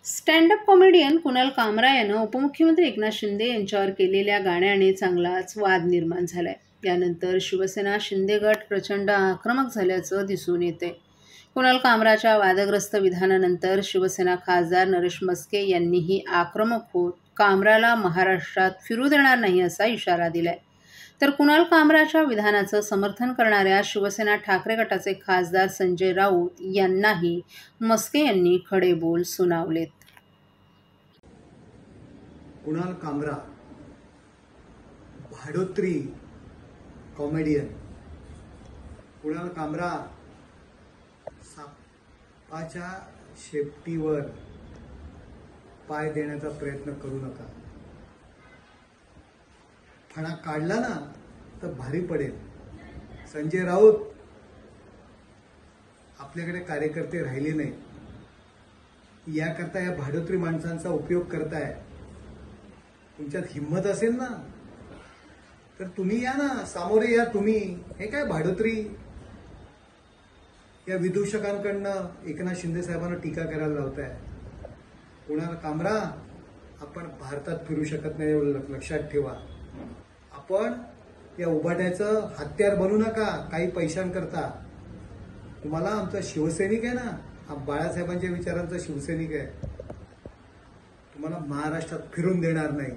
Stand up comedian Kunal कामरा यानं उपमुख्यमंत्री एकनाथ शिंदे यांच्यावर केलेल्या गाण्याने चांगलाच वाद निर्माण झालाय. यानंतर शिवसेना शिंदे गट प्रचंड आक्रमक झाल्याचं दिसून येते. कुणाल कामराच्या वादग्रस्त विधानानंतर शिवसेना खासदार नरेश म्हस्के यांनीही आक्रमक होत कामराला महाराष्ट्रात फिरू देणार नाही असा इशारा दिलाय. तर कुणाल कामराच्या विधानाचं समर्थन करणाऱ्या शिवसेना ठाकरे गटाचे खासदार संजय राऊत यांनाही म्हस्के यांनी खडे बोल सुनावलेत. कुणाल कामरा भाडोत्री कॉमेडियन. कुणाल कामरा सापाच्या शेपटीवर पाय देण्याचा प्रयत्न करू नका. फणा काढला ना तर भारी पडेल. संजय राऊत, आपल्याकडे कार्यकर्ते राहिले नाही, याकरता या भाडोत्री माणसांचा उपयोग करताय. तुमच्यात हिंमत असेल ना तर तुम्ही या ना, सामोरे या तुम्ही. हे काय भाडोत्री, या विदूषकांकडनं एकनाथ शिंदे साहेबांना टीका करायला लावताय. कुणाल कामरा, आपण भारतात फिरू शकत नाही एवढं लक्षात ठेवा. आपण या उभाट्याचं हत्यार बनू नका काही पैशांकरता. तुम्हाला आमचा शिवसैनिक आहे ना, हा बाळासाहेबांच्या विचारांचा शिवसैनिक आहे. तुम्हाला महाराष्ट्रात फिरून देणार नाही.